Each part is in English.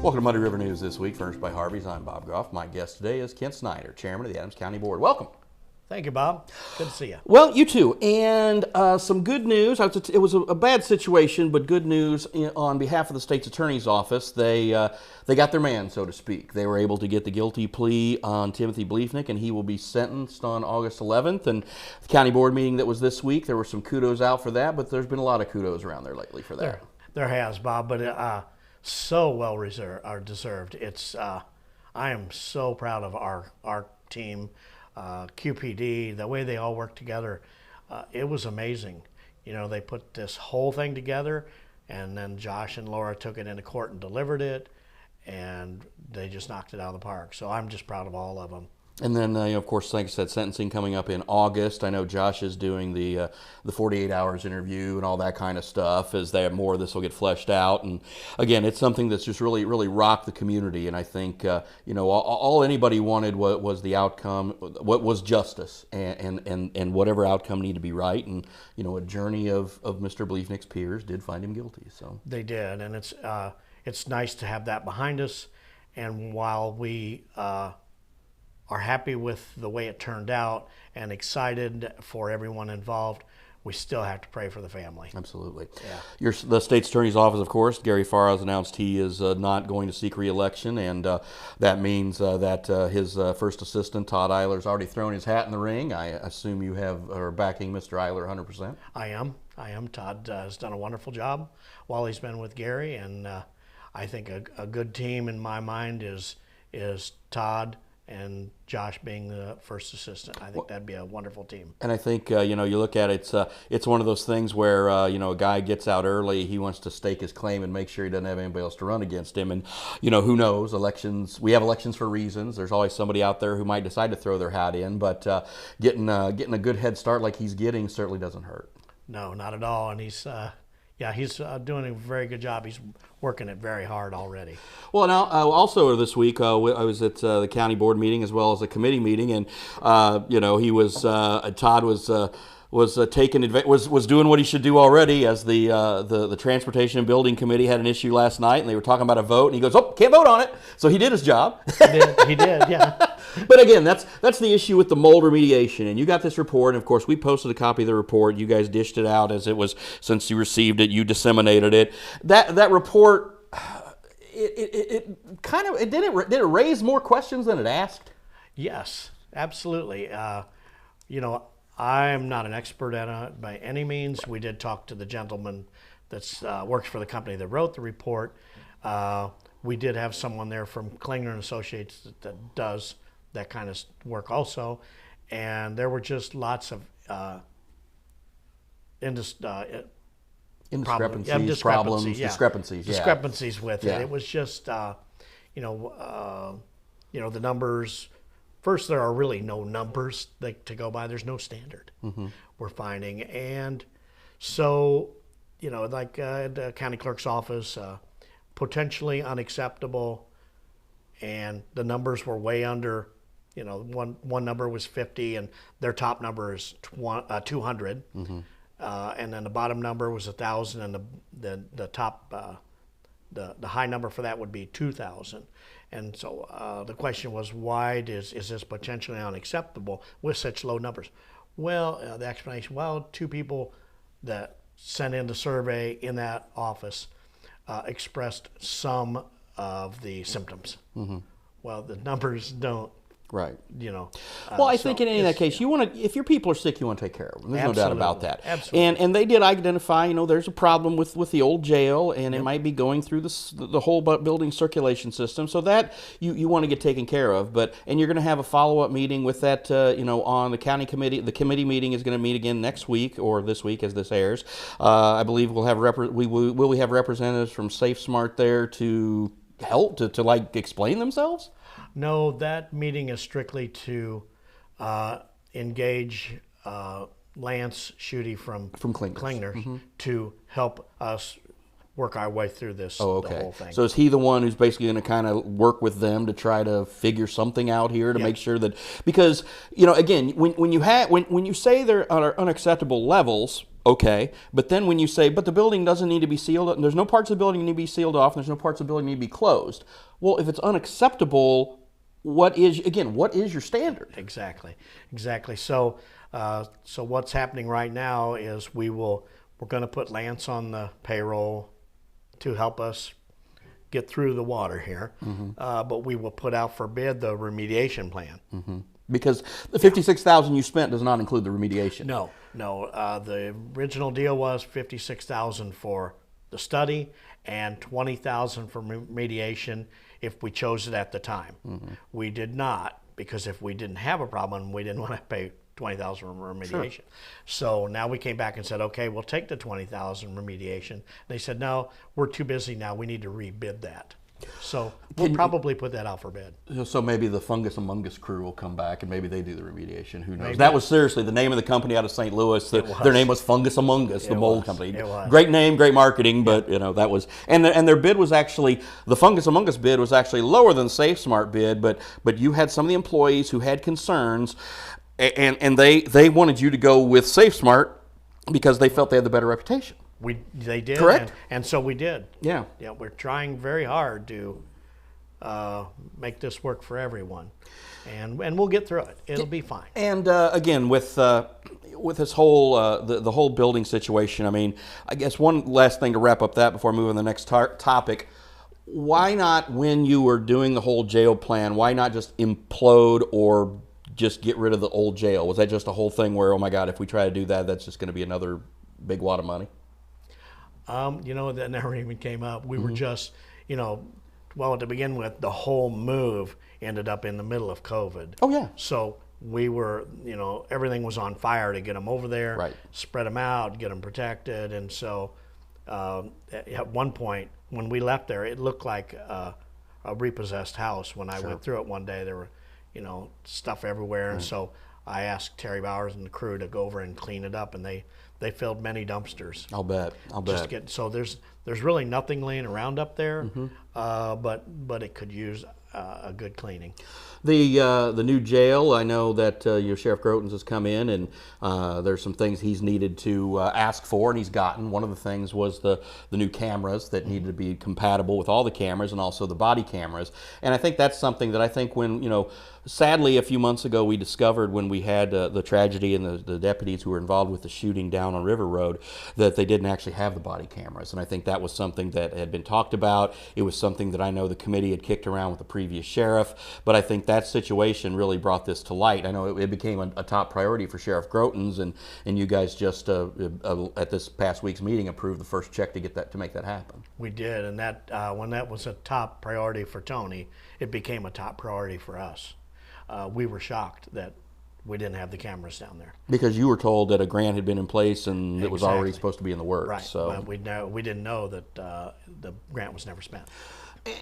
Welcome to Muddy River News this week, furnished by Harvey's. I'm Bob Goff. My guest today is Kent Snider, Chairman of the Adams County Board. Welcome. Thank you, Bob. Good to see you. Well, you too. And some good news. It was a bad situation, but good news on behalf of the state's attorney's office. They got their man, so to speak. They were able to get the guilty plea on Timothy Bleefnick, and he will be sentenced on August 11th. And the county board meeting that was this week, there were some kudos out for that, but there's been a lot of kudos around there lately for that. There has, Bob, but so well deserved. It's I am so proud of our team. QPD, the way they all worked together, it was amazing. You know, they put this whole thing together, and then Josh and Laura took it into court and delivered it, and they just knocked it out of the park. So I'm just proud of all of them. And then, of course, like I said, sentencing coming up in August. I know Josh is doing the 48 hours interview and all that kind of stuff. As they have more of this will get fleshed out. And again, it's something that's just really rocked the community. And I think, all anybody wanted was the outcome, what was justice, and whatever outcome needed to be right. And, a journey of Mr. Bleefnick's peers did find him guilty. So they did. And it's nice to have that behind us. And while we are happy with the way it turned out and excited for everyone involved, we still have to pray for the family. Absolutely. Yeah. The state's attorney's office, of course, Gary Farr has announced he is not going to seek re-election, and that means that his first assistant, Todd Eiler's already thrown his hat in the ring. I assume you are backing Mr. Eiler 100%? I am. Todd has done a wonderful job while he's been with Gary, and I think a good team in my mind is Todd and Josh being the first assistant. I think that'd be a wonderful team. And I think, you look at it, it's one of those things where, a guy gets out early, he wants to stake his claim and make sure he doesn't have anybody else to run against him. And, who knows, we have elections for reasons. There's always somebody out there who might decide to throw their hat in, but getting a good head start like he's getting certainly doesn't hurt. No, not at all. And he's doing a very good job. He's working it very hard already. Well, now also this week I was at the county board meeting as well as the committee meeting, and he was Todd was doing what he should do already, as the transportation and building committee had an issue last night, and they were talking about a vote, and he goes, "Oh, can't vote on it." So he did his job. He did, yeah. But again, that's the issue with the mold remediation. And you got this report, and of course we posted a copy of the report. You guys dished it out as it was, since you received it, you disseminated it. That report, did it raise more questions than it asked? Yes, absolutely. I'm not an expert at it by any means. We did talk to the gentleman that works for the company that wrote the report. We did have someone there from Klingner and Associates that does that kind of work also, and there were just lots of discrepancies with it. It was just the numbers. First, there are really no numbers to go by. There's no standard we're finding, and so the county clerk's office, potentially unacceptable, and the numbers were way under. One number was 50, and their top number is 200, and then the bottom number was 1,000, and the top the high number for that would be 2,000. And so the question was, why is this potentially unacceptable with such low numbers? Well, the explanation, two people that sent in the survey in that office expressed some of the symptoms. Well, the numbers don't. Right. Well, I think in any of that case, if your people are sick, you want to take care of them. There's no doubt about that. Absolutely. And they did identify, there's a problem with the old jail, and it might be going through the whole building circulation system. So that you want to get taken care of. And you're going to have a follow-up meeting with that, on the county committee. The committee meeting is going to meet again next week, or this week as this airs. I believe we'll have will we have representatives from Safe Smart there to help to explain themselves? No, that meeting is strictly to engage Lance Schutte from Klingner to help us work our way through this. Oh, okay. The whole thing. So is he the one who's basically going to kind of work with them to try to figure something out here to make sure that, because again, when you say they're on unacceptable levels, Okay, but then when you say, but the building doesn't need to be sealed, and there's no parts of the building need to be sealed off, and there's no parts of the building need to be closed. Well, if it's unacceptable, what is your standard? Exactly. So what's happening right now is we're going to put Lance on the payroll to help us get through the water here, but we will put out for bid the remediation plan. Because the $56,000 you spent does not include the remediation. No. The original deal was $56,000 for the study and $20,000 for remediation if we chose it at the time. We did not, because if we didn't have a problem, we didn't want to pay $20,000 for remediation. Sure. So now we came back and said, okay, we'll take the $20,000 remediation. They said, no, we're too busy now. We need to rebid that. So we'll probably put that out for bid. So maybe the Fungus Among Us crew will come back and maybe they do the remediation. Who knows? Maybe. That was seriously the name of the company out of St. Louis. Their name was Fungus Among Us, the mold company. It was. Great name, great marketing, but that was and their bid was actually, the Fungus Among Us bid was actually lower than the Safe Smart bid, but you had some of the employees who had concerns, and they wanted you to go with Safe Smart because they felt they had the better reputation. They did, correct, and so we did. Yeah. We're trying very hard to make this work for everyone, and we'll get through it. It'll be fine. And again, with this whole the whole building situation, I mean, I guess one last thing to wrap up that before moving to the next topic. Why not, when you were doing the whole jail plan, why not just implode or just get rid of the old jail? Was that just a whole thing where, oh my God, if we try to do that, that's just going to be another big wad of money? That never even came up. We were just, to begin with, the whole move ended up in the middle of COVID. Oh, yeah. So we were, everything was on fire to get them over there, right, spread them out, get them protected. And so at one point, when we left there, it looked like a repossessed house. When I went through it one day, there were, stuff everywhere. And so I asked Terry Bowers and the crew to go over and clean it up, and they filled many dumpsters. I'll bet. So there's really nothing laying around up there, but it could use a good cleaning. The new jail, I know that your Sheriff Grotens has come in, and there's some things he's needed to ask for, and he's gotten. One of the things was the new cameras that needed to be compatible with all the cameras and also the body cameras. And I think that's something that I think when, sadly, a few months ago we discovered when we had the tragedy and the deputies who were involved with the shooting down on River Road, that they didn't actually have the body cameras. And I think that was something that had been talked about. It was something that I know the committee had kicked around with the previous sheriff, but I think that situation really brought this to light. I know it became a top priority for Sheriff Grotens, and you guys just at this past week's meeting approved the first check to make that happen. We did, and that when that was a top priority for Tony, it became a top priority for us. We were shocked that we didn't have the cameras down there. Because you were told that a grant had been in place and it was already supposed to be in the works. Right. So we didn't know that the grant was never spent.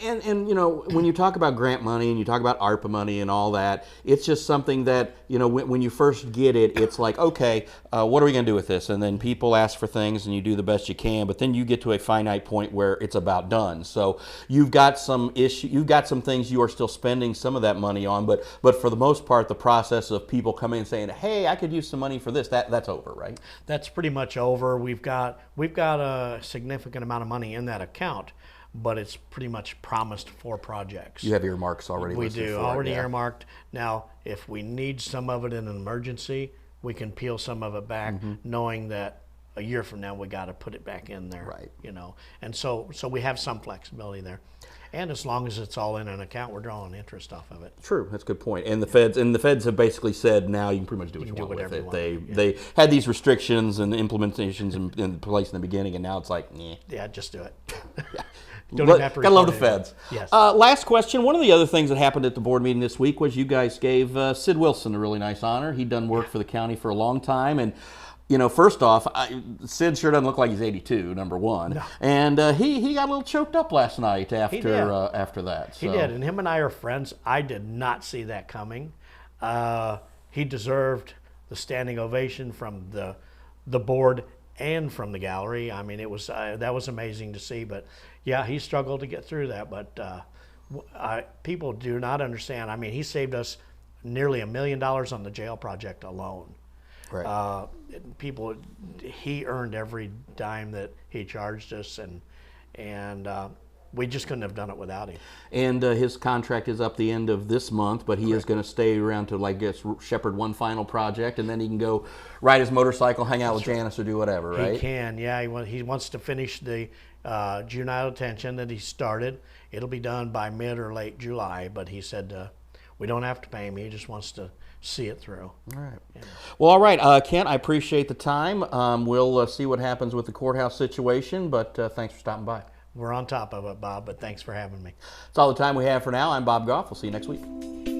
And when you talk about grant money and you talk about ARPA money and all that, it's just something that, when you first get it, it's like, okay, what are we going to do with this? And then people ask for things and you do the best you can, but then you get to a finite point where it's about done. So you've got some things you are still spending some of that money on, but for the most part, the process of people coming and saying, hey, I could use some money for this, that's over, right? That's pretty much over. We've got a significant amount of money in that account, but it's pretty much promised for projects. You have earmarks already. We do, already earmarked. Now, if we need some of it in an emergency, we can peel some of it back, knowing that a year from now we got to put it back in there. Right. And so we have some flexibility there. And as long as it's all in an account, we're drawing interest off of it. True, that's a good point. And the feds have basically said now you can pretty much do what you want with it. They had these restrictions and implementations in place in the beginning, and now it's like, nah. Yeah, just do it. Gotta love the feds. Yes. Last question. One of the other things that happened at the board meeting this week was you guys gave Sid Wilson a really nice honor. He'd done work for the county for a long time, and first off, Sid sure doesn't look like he's 82, number one. No. And he got a little choked up last night after that. So. He did, and him and I are friends. I did not see that coming. He deserved the standing ovation from the board and from the gallery. I mean, it was that was amazing to see. But yeah, he struggled to get through that. But people do not understand. I mean, he saved us nearly $1 million on the jail project alone. Right. People, he earned every dime that he charged us, and we just couldn't have done it without him. And his contract is up the end of this month, but he is going to stay around to, like, guess, shepherd one final project, and then he can go ride his motorcycle, hang out with Janice, or do whatever, right? He can, yeah. He wants to finish the juvenile detention that he started. It'll be done by mid or late July, but he said we don't have to pay him. He just wants to see it through. All right. Yeah. Well, all right, Kent, I appreciate the time. We'll see what happens with the courthouse situation, but thanks for stopping by. We're on top of it, Bob, but thanks for having me. That's all the time we have for now. I'm Bob Goff. We'll see you next week.